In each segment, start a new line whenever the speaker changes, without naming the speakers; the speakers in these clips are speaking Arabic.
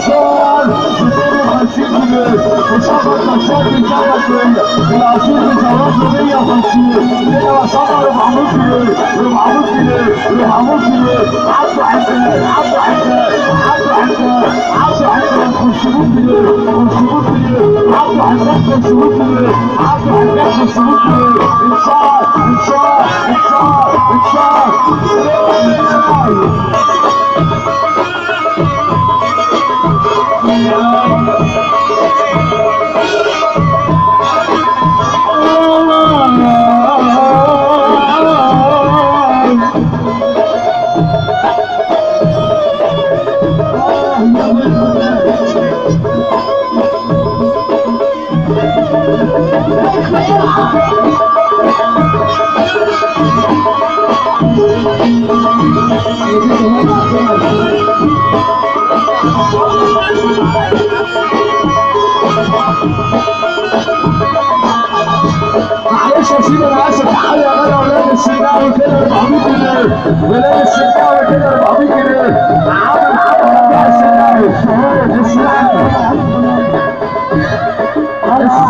الأطفال 250 جنيه وصبر نشاط بيزود 100 العصير بيزود له 150 هنا وصبر 400 جنيه 400 جنيه 400 جنيه عبده حكاية عبده حكاية عبده حكاية عبده حكاية 500 جنيه 500 جنيه عبده حكاية 500 جنيه عبده حكاية 500 جنيه انشار انشار انشار انشار معلش يا سيدي انا اسف تعالى يا غلا ولاد السناوي كده 400 جنيه ولاد السناوي كده 400 جنيه عامل بتاع السناوي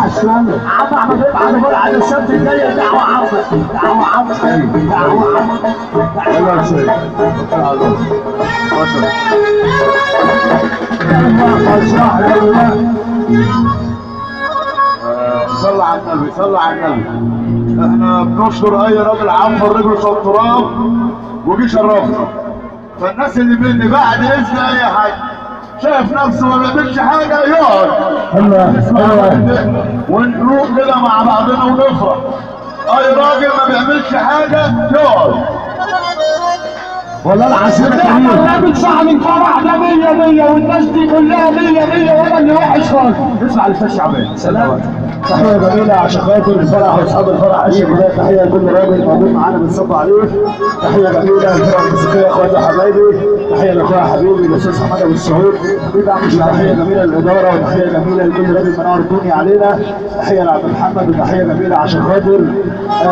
السناوي عم احمد على بقول على السبت الجاي دعوه عامه دعوه عامه دعوه عامه يلا يا سيدي صلى على النبي صلى على النبي. احنا بنشكر اي راجل عمر رجله في التراب وجي شرفنا. فالناس اللي مني بعد اذن اي حاجه شايف نفسه ما بيعملش حاجه يقعد ونروح كده مع بعضنا ونفرح. اي راجل ما بيعملش حاجه يقعد. والله العظيم احنا بنصح من فرح ده 100 100 والناس دي كلها 100 100 ولا اللي وحش خالص. اسمع الاستاذ شعبان سلام. تحيه جميله عشان خاطر الفرح واصحاب الفرح عشان كده تحيه لكل راجل موجود معانا بنصب عليه. تحيه جميله للفرقه الموسيقيه اخواتي وحبايبي. تحيه لاخويا حبيبي الاستاذ حماده ابو السعود. تحيه جميله للاداره وتحيه جميله لكل راجل منور الدنيا علينا. تحيه لعبد محمد وتحيه جميله عشان خاطر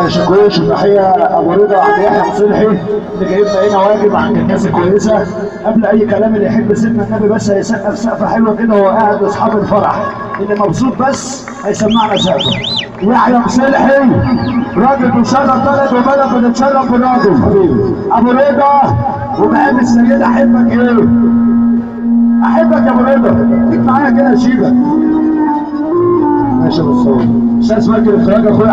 شكوش وتحيه ابو رضا عبد يحيى مصلحي اللي جايبنا هنا واجب عند الناس الكويسه. قبل اي كلام اللي يحب سيدنا النبي بس هيسقف سقفه حلوه كده وهو قاعد لاصحاب الفرح. اللي مبسوط بس هيسمعنا سقفه. يحيى مصلحي راجل بيشرف بلد وبلد بتتشرف بالراجل حبيبي. ابو رضا ومقام السيده احبك ايه؟ احبك يا ابو رضا. جيت معايا كده اشيلك. ماشي يا ابو الصوت. استاذ مجدي الاخراج اخويا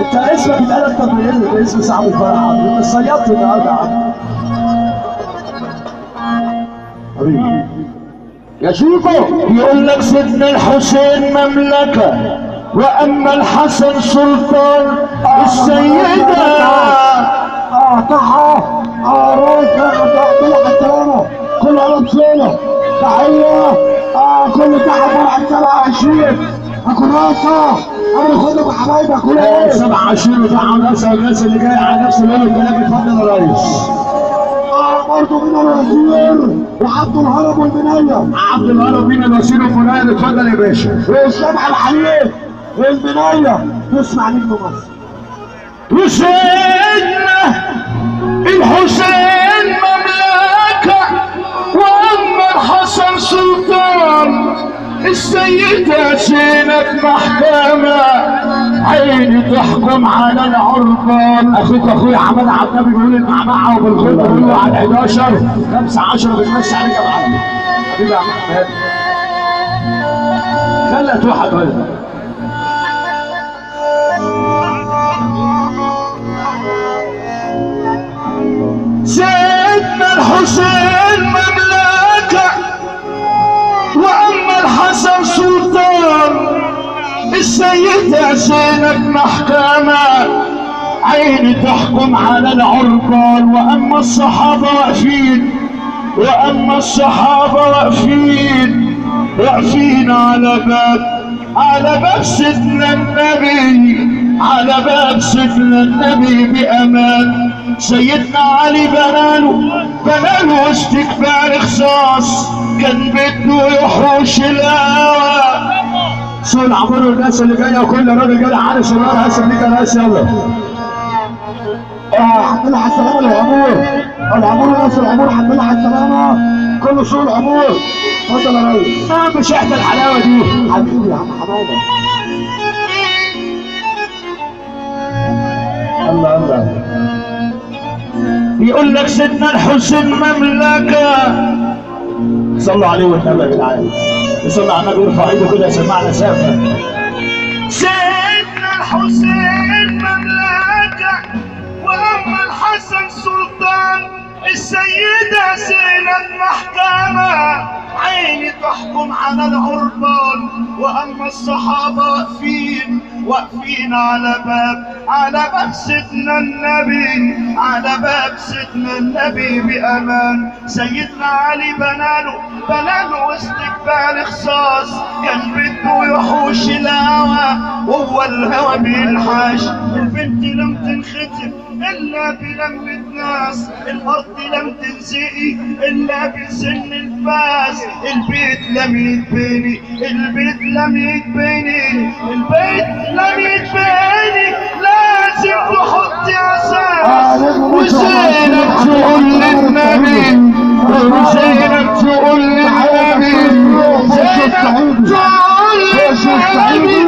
انت اسمك اتقال اكتر من اسم صاحب الفرح. انت صيدت النهارده يا عم حبيبي يا شوفو. يقول لك سيدنا الحسين مملكه واما الحسن سلطان السيده قطعها راجع طلع السلامه كل على بصيله تحيه كل تحت فرح 27 كراسه انا خدك وحبايبك كل ايه 27 بتاع الناس اللي جايه على نفس اليوم الكلام. اتفضل يا ريس. برضه مين الوزير وعبد الهرب والبنيه. عبد الهرب مين الوزير والبنيه. اتفضل يا باشا. والشمع الحليب والبنيه. تسمع نجم مصر. وسيدنا الحسين مملكه واما الحسن سلطان السيدة زينب محكمة عيني تحكم على العربان. اخويا عماد عبد النبي بيقول المعمعة وبالخير بيقول على 11 5 بنمشي عليك يا معلم حبيبي يا عماد. خلت واحد غير سيدنا الحسين مملكة واما الحسن سلطان السيدة زينب محكمة عين عيني تحكم على العربان، واما الصحابة واقفين، واما الصحابة واقفين على باب سيدنا النبي، على باب سيدنا النبي بأمان. سيدنا علي بناله استكبار خصاص، كان بده يحوش الهوى. سوق العمر والناس اللي جايه، وكل راجل جاي على شمال هسه ليك ناس. يلا الحمد لله على السلامه يا العمور ناس العمور، الحمد لله على السلامه كله سوق العمور. اتفضل يا ريس. مش احدى الحلاوه دي حبيبي يا عم حماده. الله يقول لك سيدنا الحسين مملكه. صلوا عليه والنبي يا جدعان. يصلي على النبي ويرفع ايده كده يسمعنا سافه. سيدنا الحسين مملكه، واما الحسن سلطان، السيدة زينب محكمة. عيني تحكم على العربان، واما الصحابة واقفين على باب سيدنا النبي، على باب سيدنا النبي بأمان. سيدنا علي بناله استقبال خصاص، كان بده يحوش الهوى، وهو الهوى بينحاش. البنت لم تنختم الا بلمة ناس، الارض لم تنزقي الا بسن الفاس. البيت لم يتبني لازم تحطي اساس. وزينب تقول للنبي، وزينب تقول للنبي، زينب تقول للنبي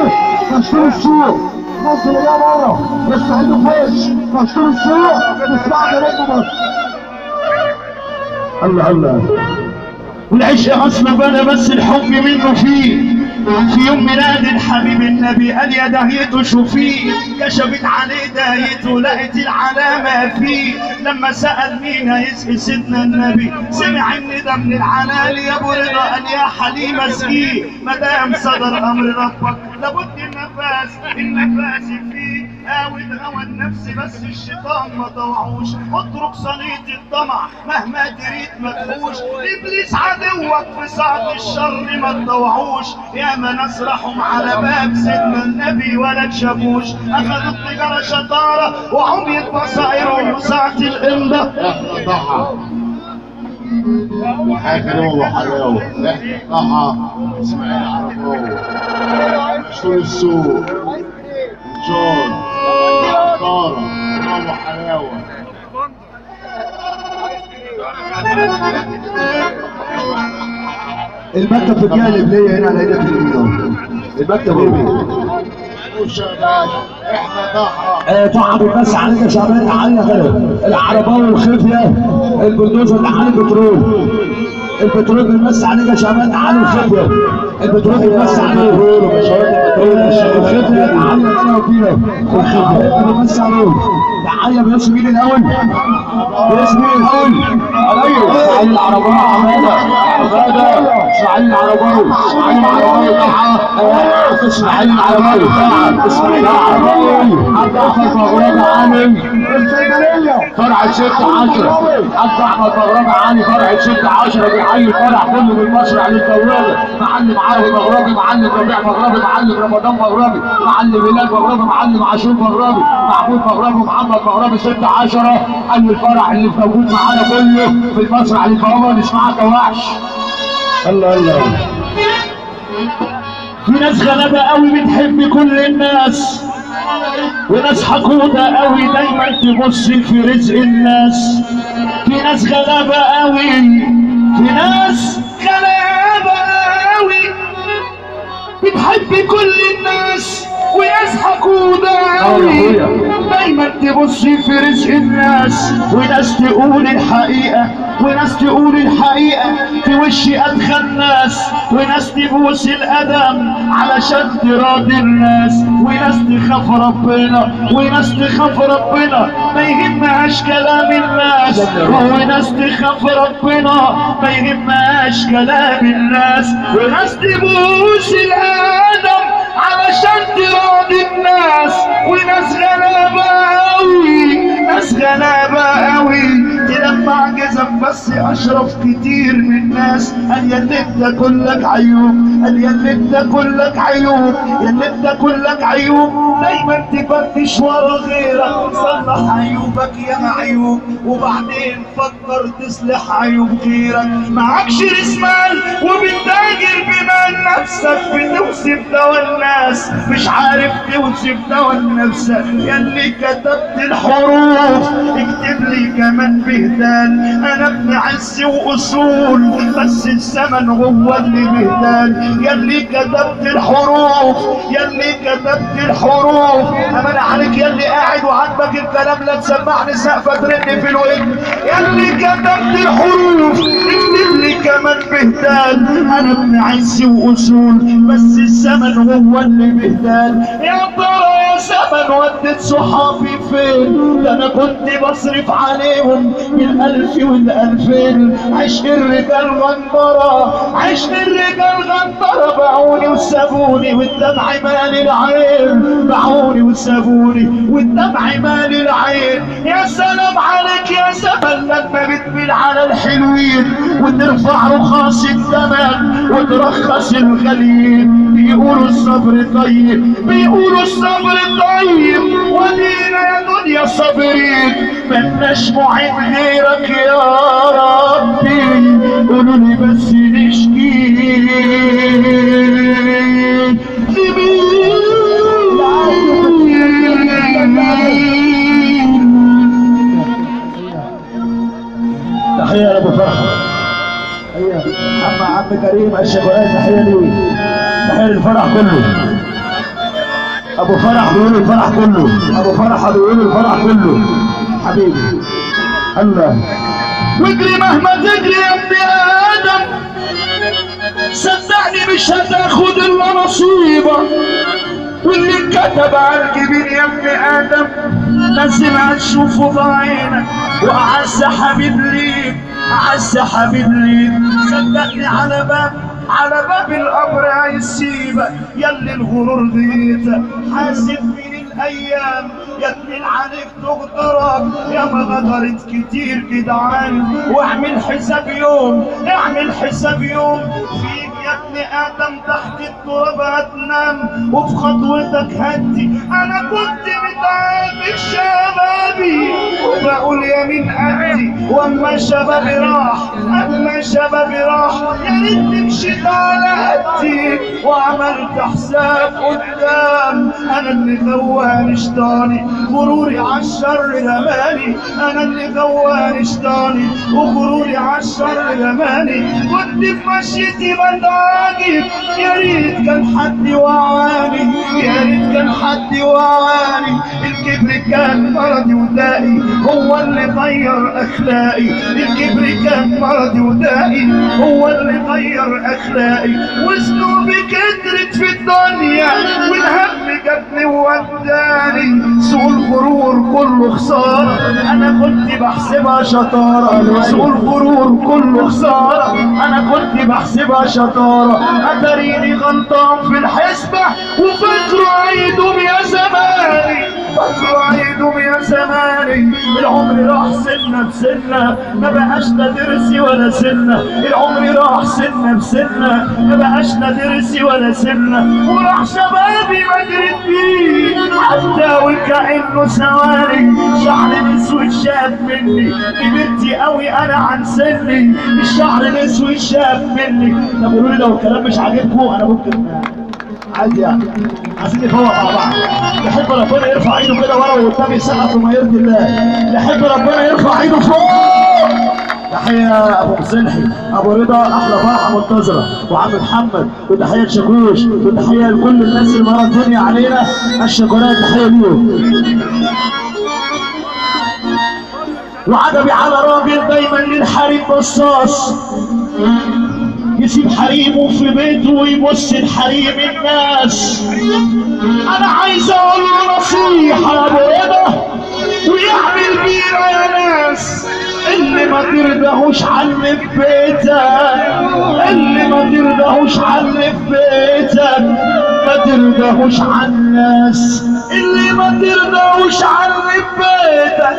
مشهور السوق نزل يا ورا، بس عنده فيش مشهور السوق نسمع كلامه بس. الله والعشق اصلا بنا، بس الحب منه فيه. في يوم ميلاد الحبيب النبي قال يا دهيته شوفيه، كشفت عليه دهيته لقيت العلامة فيه. لما سأل مين هيسقي سيدنا النبي، سمع الندى من العلال يا ابو رضا، قال يا حليم اسقيه. مدام صدر امر ربك لابد النفاس فيه. هوى النفس بس الشيطان ما طوعوش، اترك صلية الطمع مهما تريد ما تفوش. ابليس عدوك في ساعة الشر ما تطوعوش. يا ما ناس راحوا على باب سيدنا النبي ولا تشافوش، اخذوا التجارة شطارة وعميت بصائرهم ساعة الامضة.
وحياة كريمة وحلاوة، ضحى اسماعيل عرفوه، شطور السوق، جون، طارة، كريمة وحلاوة.
المكتب في الجانب ليا هنا على ايدك اليمين. المكتب اليمين.
احنا ضحى.
ضحى بيمسي عليك يا شباب. تعالى كده العرباوي والخفيه، البلدوزر اللي عليه البترول بيمسي عليك يا شباب. تعالى الخفيه، البترول بيمسي عليك. الخفيه تعالى كده وكده، الخفيه بيمسي عليك. تعالى باسم مين الاول؟ باسم مين الاول؟ اسماعيل العرباوي حماده، اسماعيل العرباوي، اسماعيل العرباوي، اسماعيل العرباوي، عبد احمد مغرب علي فرع 16، عبد احمد مغرب علي فرع 16 بيحيي الفرع كله بالمسرح للدوله. معلم عربي مغربي، معلم ربيع مغربي، معلم رمضان مغربي، معلم هلال مغربي، معلم عاشور مغربي، محمود مغربي، محمد مغربي 16. حل الفرح اللي موجود معانا كله في المسرح للدوله. نسمعك يا وحش. الله في ناس غلابة قوي بتحب كل الناس، وناس حقودة قوي دايما تبص في رزق الناس. في ناس غلابة قوي، في ناس غلابة قوي بتحب كل الناس، وناس حقودة قوي دايما تبص في رزق الناس. وناس تقول الحقيقة، وناس تقول الحقيقة في وش أدخل ناس، وناس تبوس القدم علشان تراضي الناس. وناس تخاف ربنا، وناس تخاف ربنا ما يهمهاش كلام الناس. وناس تخاف ربنا ما يهمهاش كلام الناس. وناس تبوس القدم علشان تراضي الناس. وناس غلابة أوي كتير من الناس قال يا اللي انت كلك عيوب، قال يا اللي انت كلك عيوب، يا اللي انت كلك عيوب، دايما تفتش ورا غيرك، صلح عيوبك يا معيوب وبعدين فكر تصلح عيوب غيرك. معكش راس مال وبتتاجر بمال نفسك، بتوصف دوا الناس مش عارف توصف دوا نفسك. يا اللي كتبت الحروف اكتب لي كمان بهدان، انا ابن عز واصول بس الزمن هو اللي بهدان. يا اللي كتبت الحروف، يا اللي كتبت الحروف، امان عليك يا اللي قاعد وعاجبك الكلام لا تسمعني سقفه ترن في الودن. يا اللي كتبت الحروف اكتب لي كمان بهدان، انا ابن عز واصول بس الزمن هو اللي بهدان. يا ترى يا زمن وديت صحابي فين؟ ده انا كنت بصرف عليهم بالالف والالفين. عشق الرجال غندره، عشق الرجال غندره، باعوني وسابوني والدمع مال العين، باعوني وسابوني والدمع مال العين. يا سلام عليك يا زمن لما بتميل على الحلوين وترفع رخاص الثمن وترخص الغاليين. بيقولوا الصبر طيب، بيقولوا الصبر طيب، ودينا يا دنيا صابرين، ملناش معين غيرك يا ربي. قولوا لي بس نشكي تحية لأبو فرحة، تحية عم كريم الشكوات، تحية ليه، تحية للفرح كله. أبو فرح بيقول الفرح كله، أبو فرحة بيقول الفرح كله حبيبي. الله واجري مهما تجري يا ابن آدم، صدقني مش هتاخد إلا نصيبك، واللي اتكتب على الجبين يا ابن آدم لازم هتشوفه بعينك. وأعز حبيب ليك، أعز حبيب ليك، صدقني على باب الأمر هيسيبك. ياللي الغرور غيتك حاسب من الأيام، يتمين عليك تغدرك، يا ما غدرت كتير جدعان. واعمل حساب يوم، اعمل حساب يوم فيك يا ابن آدم تحت التراب هتنام، وفي خطوتك هدي. أنا كنت متعب شبابي وبقول يا مين قدي، واما شبابي راح، اما شبابي راح، يا ريتني مشيت على قدي وعملت حساب قدام. أنا اللي غواني شطاني غروري عالشر رماني، أنا اللي غواني شطاني وغروري عالشر رماني. كنت في مشيتي بتعاجب، يا ريت كان حد يوعاني، يا ريت كان حد يوعاني. الكبر كان مرضي ودائي هو اللي غير اخلاقي، الكبر كان مرضي ودائي هو اللي غير اخلاقي. وذنوبي كترت في الدنيا والهم جابني ووداني. سوق الغرور كله خساره، انا كنت بحسبها شطاره. سوق الغرور كله خساره، انا كنت بحسبها شطاره. اتريني غلطان في الحسبه وفاكره عيدهم يا زماني، فاكره عيدهم يا زماني. العمر راح سنه بسنه ما بقاش لا درسي ولا سنه، العمر راح سنه بسنه ما بقاش لا درسي ولا سنه. وراح شبابي ما جريت بيه حتى وكأنه ثواني. شعر الاسود شاب مني، كبرتي قوي انا عن سني، الشعر الاسود شاب مني. طب قولوا لي لو الكلام مش عاجبكم انا ممكن عادي يعني، عايزين نفوق مع بعض. يحب ربنا يرفع ايده كده ورا وقدام يسقف وما يرضي الله. يحب ربنا يرفع ايده فوق. تحية ابو مصلحي، ابو رضا، احلى فرحه منتظره، وعم محمد، وتحية شاكوش، وتحية لكل الناس اللي مرة الدنيا علينا. الشكرات تحية ليهم. وعجبي على راجل دايما للحريم بصاص، يسيب حريمه في بيته ويبص لحريم الناس. انا عايز اقول له نصيحه يا ابو رضا ويعمل بيها يا ناس. اللي ما ترضاهوش حل في بيتك، اللي ما ترضاهوش حل في بيتك، ما ترضاهوش على الناس. اللي ما ترضاهوش حل في بيتك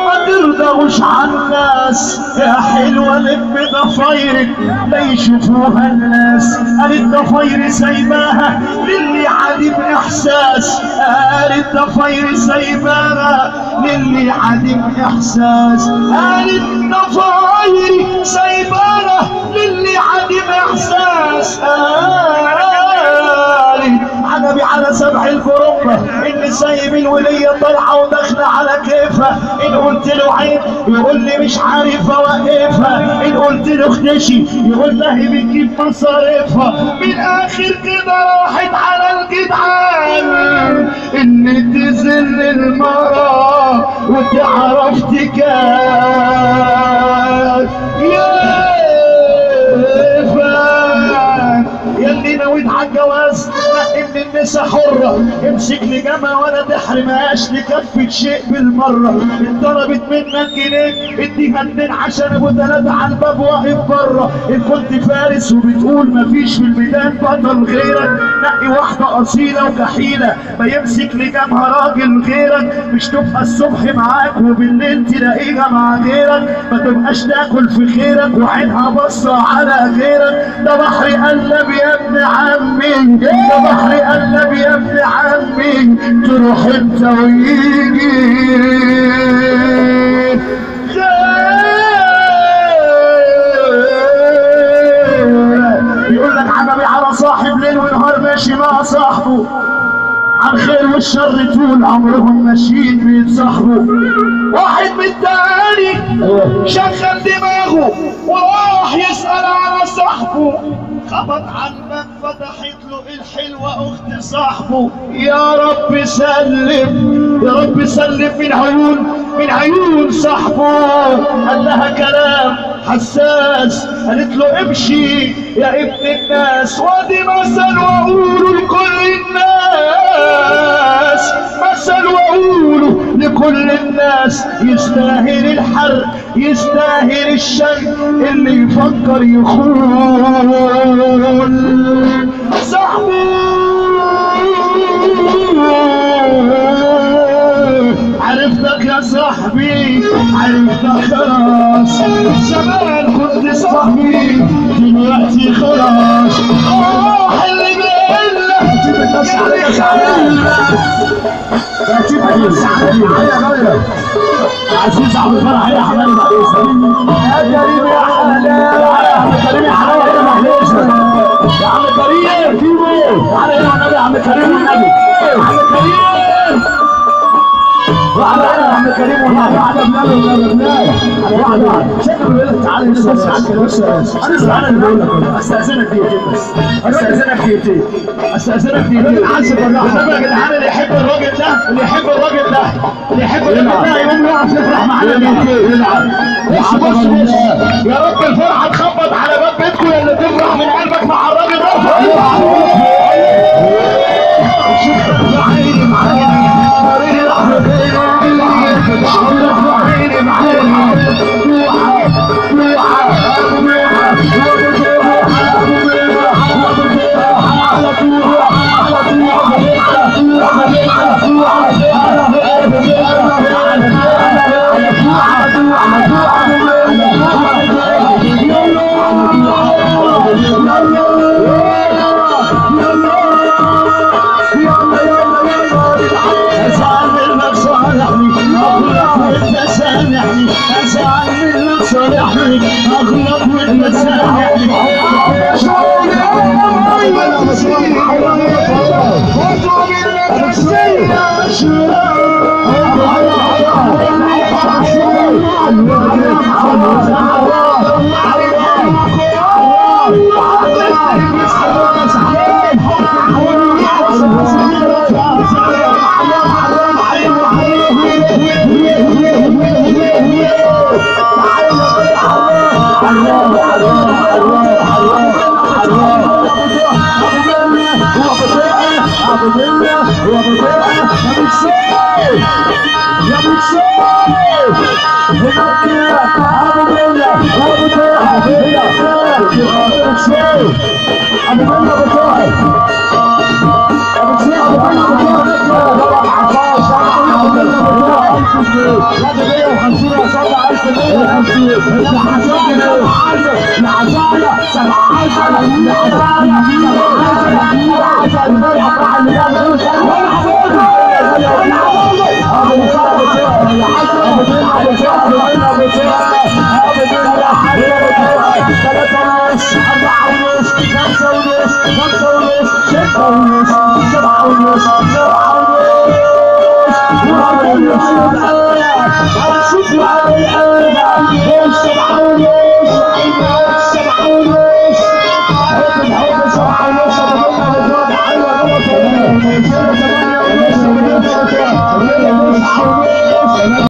ما ترضاهوش مش عالناس يا حلوة لب ضفايرك لا يشوفوها الناس. قالت ضفايري سايباها للي عادي بإحساس، قالت ضفايري سايباها للي عادي بإحساس، قالت ضفايري سايباها للي عادي بإحساس. عجبي على سبح الكرمبة اللي سايب الولية طالعة وداخلة على كيفها. إن قلت له عيب يقول لي مش عارف أوقفها، إن قلت له اختشي يقول لها بتجيب مصاريفها. من آخر كده راحت على الجدعان إن تذل المرأة وتعرف تكاد يلي نويت على الجواز ان النساء حرة، امسك لجامة ولا تحرمهاش لكفة شيء بالمرة. اتضربت منك جنيه اديها 2 عشان ابو 3 على الباب واقف بره. ان كنت فارس وبتقول مفيش في الميدان بطل غيرك، نقي واحدة اصيلة وكحيلة ما يمسك لجامها راجل غيرك. مش تبقى الصبح معاك وبالليل تلاقيها مع غيرك، ما تبقاش تاكل في خيرك وعينها بصة على غيرك. ده بحر قلب يا ابن عمي، ده بحر قلب يا ابن عمي، تروح انت ويجي. يقول لك عجبي على صاحب ليل ونهار ماشي مع صاحبه، عن خير والشر طول عمرهم ماشيين بيتصاحبوا. واحد من التاني شغل دماغه وراح يسأل على صاحبه، خبط على الباب فتحت له الحلوة اخت صاحبه. يا رب سلم يا رب سلم من عيون صاحبه. قال لها كلام حساس، قالت له امشي يا ابن الناس. وادي مثل واقوله لكل الناس، مثل واقوله لكل الناس، يستاهل الحرق يستاهل الشر اللي يفكر يخون صاحبه. عرفتك يا صاحبي عرفتك خلاص، زمان كنت صاحبي دلوقتي خلاص. اللي بيقلك الناس عليك عايزين صاحب الفرح يا حبايبي يا كريم يا حلال يا عم كريم يا حلاوه يا محليش يا عم كريم كيمو تعالى هنا والنبي يا عم كريم والنبي يا عم كريم واحد يا عم كريم والنبي واحد شكله بيقول لك تعالى بس انا اسمع انا اللي بقول لك استاذنك دقيقتين بس استاذنك دقيقتين عازف الرحمه يا جدعان. اللي يحب الراجل ده اللي يحب الراجل ده يقوم يقف يفرح معانا دقيقتين يلعب. بص يا رب الفرحه تخبط على باب بيتكم اللي تفرح من قلبك مع الراجل ده. 150 يا صاحبي 1150 العزايا 17 العزايا